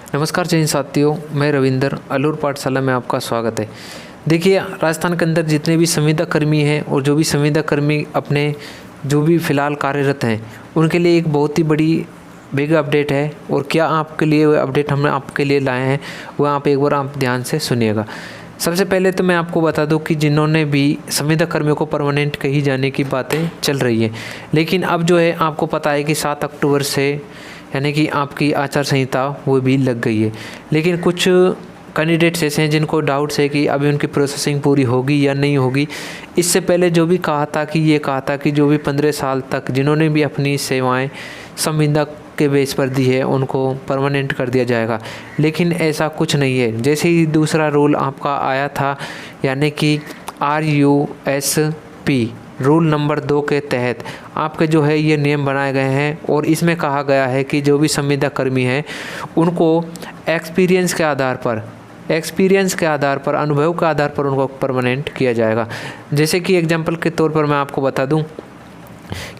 नमस्कार जय हिंद साथियों, मैं रविंदर अलूर पाठशाला में आपका स्वागत है। देखिए, राजस्थान के अंदर जितने भी संविदा कर्मी हैं और जो भी संविदा कर्मी अपने जो भी फ़िलहाल कार्यरत हैं, उनके लिए एक बहुत ही बड़ी बिग अपडेट है। और क्या आपके लिए वो अपडेट हमने आपके लिए लाए हैं, वह आप एक बार आप ध्यान से सुनिएगा। सबसे पहले तो मैं आपको बता दूं कि जिन्होंने भी संविदा कर्मियों को परमानेंट कहीं जाने की बातें चल रही है, लेकिन अब जो है आपको पता है कि 7 अक्टूबर से यानी कि आपकी आचार संहिता वो भी लग गई है। लेकिन कुछ कैंडिडेट्स ऐसे हैं जिनको डाउट्स है कि अभी उनकी प्रोसेसिंग पूरी होगी या नहीं होगी। इससे पहले जो भी कहा था कि जो भी 15 साल तक जिन्होंने भी अपनी सेवाएं संविदा के बेस पर दी है उनको परमानेंट कर दिया जाएगा, लेकिन ऐसा कुछ नहीं है। जैसे ही दूसरा रूल आपका आया था, यानी कि RUSP रूल नंबर 2 के तहत आपके जो है ये नियम बनाए गए हैं। और इसमें कहा गया है कि जो भी संविदा कर्मी हैं उनको एक्सपीरियंस के आधार पर अनुभव के आधार पर उनको परमानेंट किया जाएगा। जैसे कि एग्जांपल के तौर पर मैं आपको बता दूं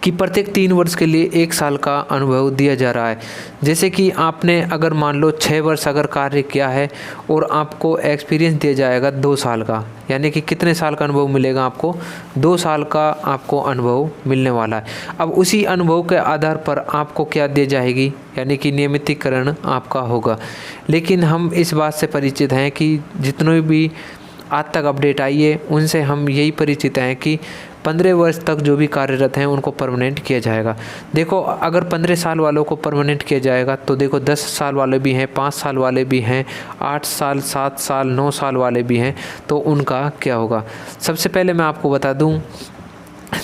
कि प्रत्येक 3 वर्ष के लिए 1 साल का अनुभव दिया जा रहा है। जैसे कि आपने अगर मान लो 6 वर्ष अगर कार्य किया है और आपको एक्सपीरियंस दिया जाएगा 2 साल का, यानी कि कितने साल का अनुभव मिलेगा आपको? 2 साल का आपको अनुभव मिलने वाला है। अब उसी अनुभव के आधार पर आपको क्या दी जाएगी, यानी कि नियमितीकरण आपका होगा। लेकिन हम इस बात से परिचित हैं कि जितने भी आज तक अपडेट आई है उनसे हम यही परिचित हैं कि 15 वर्ष तक जो भी कार्यरत हैं उनको परमानेंट किया जाएगा। देखो, अगर 15 साल वालों को परमानेंट किया जाएगा तो देखो 10 साल वाले भी हैं, 5 साल वाले भी हैं, 8 साल, 7 साल, 9 साल वाले भी हैं, तो उनका क्या होगा? सबसे पहले मैं आपको बता दूं,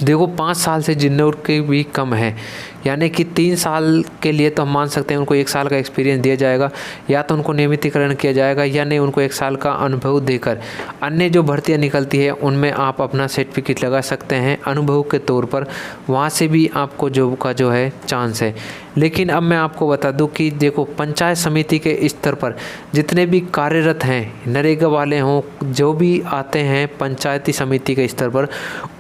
देखो 5 साल से जिनके भी कम है, यानी कि 3 साल के लिए तो हम मान सकते हैं उनको 1 साल का एक्सपीरियंस दिया जाएगा, या तो उनको नियमितीकरण किया जाएगा या नहीं उनको 1 साल का अनुभव देकर अन्य जो भर्तियां निकलती है उनमें आप अपना सर्टिफिकेट लगा सकते हैं अनुभव के तौर पर, वहाँ से भी आपको जॉब का जो है चांस है। लेकिन अब मैं आपको बता दूं कि देखो, पंचायत समिति के स्तर पर जितने भी कार्यरत हैं, नरेगा वाले हों, जो भी आते हैं पंचायती समिति के स्तर पर,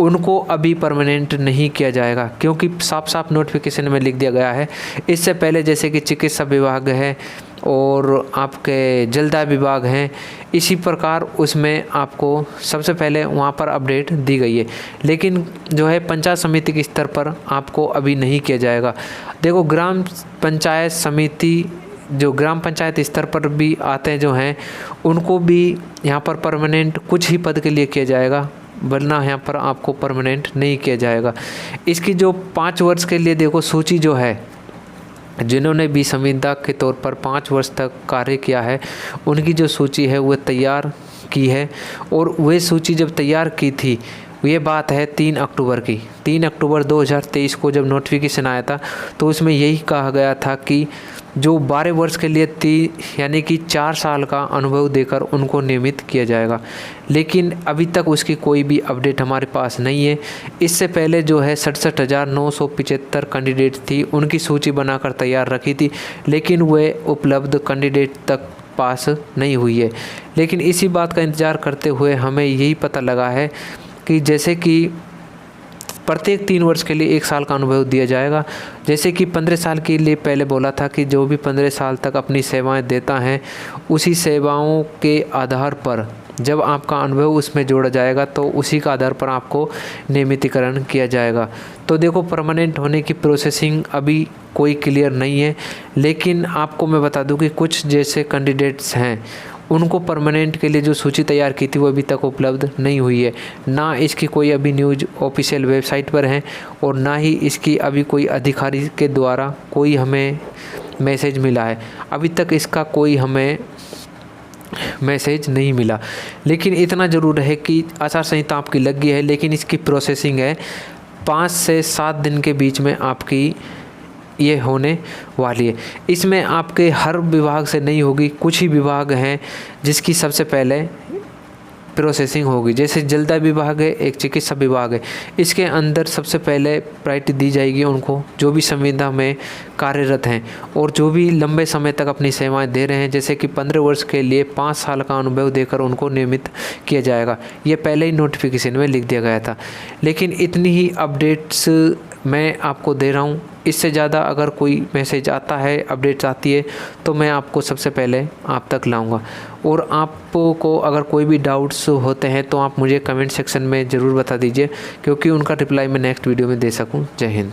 उनको अभी परमानेंट नहीं किया जाएगा, क्योंकि साफ साफ नोटिफिकेशन में लिख दिया गया है। इससे पहले जैसे कि चिकित्सा विभाग है और आपके जलदाय विभाग हैं, इसी प्रकार उसमें आपको सबसे पहले वहाँ पर अपडेट दी गई है। लेकिन जो है पंचायत समिति के स्तर पर आपको अभी नहीं किया जाएगा। देखो, ग्राम पंचायत समिति जो ग्राम पंचायत स्तर पर भी आते हैं जो हैं, उनको भी यहाँ पर परमानेंट कुछ ही पद के लिए किया जाएगा, वरना यहाँ पर आपको परमानेंट नहीं किया जाएगा। इसकी जो 5 वर्ष के लिए देखो सूची जो है, जिन्होंने भी संविदा के तौर पर 5 वर्ष तक कार्य किया है, उनकी जो सूची है वह तैयार की है। और वह सूची जब तैयार की थी, ये बात है 3 अक्टूबर की। 3 अक्टूबर 2023 को जब नोटिफिकेशन आया था तो उसमें यही कहा गया था कि जो 12 वर्ष के लिए यानी कि 4 साल का अनुभव देकर उनको नियमित किया जाएगा। लेकिन अभी तक उसकी कोई भी अपडेट हमारे पास नहीं है। इससे पहले जो है 67,975 कैंडिडेट थी, उनकी सूची बनाकर तैयार रखी थी, लेकिन वह उपलब्ध कैंडिडेट तक पास नहीं हुई है। लेकिन इसी बात का इंतज़ार करते हुए हमें यही पता लगा है कि जैसे कि प्रत्येक 3 वर्ष के लिए 1 साल का अनुभव दिया जाएगा। जैसे कि 15 साल के लिए पहले बोला था कि जो भी 15 साल तक अपनी सेवाएं देता है, उसी सेवाओं के आधार पर जब आपका अनुभव उसमें जोड़ा जाएगा तो उसी का आधार पर आपको नियमितीकरण किया जाएगा। तो देखो, परमानेंट होने की प्रोसेसिंग अभी कोई क्लियर नहीं है। लेकिन आपको मैं बता दूं कि कुछ जैसे कैंडिडेट्स हैं उनको परमानेंट के लिए जो सूची तैयार की थी वो अभी तक उपलब्ध नहीं हुई है। ना इसकी कोई अभी न्यूज़ ऑफिशियल वेबसाइट पर है और ना ही इसकी अभी कोई अधिकारी के द्वारा कोई हमें मैसेज मिला है। अभी तक इसका कोई हमें मैसेज नहीं मिला। लेकिन इतना ज़रूर है कि आचार संहिता आपकी लग गई है, लेकिन इसकी प्रोसेसिंग है 5 से 7 दिन के बीच में आपकी ये होने वाली है। इसमें आपके हर विभाग से नहीं होगी, कुछ ही विभाग हैं जिसकी सबसे पहले प्रोसेसिंग होगी। जैसे जलदाय विभाग है, एक चिकित्सा विभाग है, इसके अंदर सबसे पहले प्रायोरिटी दी जाएगी उनको जो भी संविदा में कार्यरत हैं और जो भी लंबे समय तक अपनी सेवाएं दे रहे हैं। जैसे कि 15 वर्ष के लिए 5 साल का अनुभव देकर उनको नियमित किया जाएगा। ये पहले ही नोटिफिकेशन में लिख दिया गया था। लेकिन इतनी ही अपडेट्स मैं आपको दे रहा हूँ इससे ज़्यादा अगर कोई मैसेज आता है, अपडेट्स आती है, तो मैं आपको सबसे पहले आप तक लाऊंगा। और आपको अगर कोई भी डाउट्स होते हैं तो आप मुझे कमेंट सेक्शन में ज़रूर बता दीजिए, क्योंकि उनका रिप्लाई मैं नेक्स्ट वीडियो में दे सकूं। जय हिंद।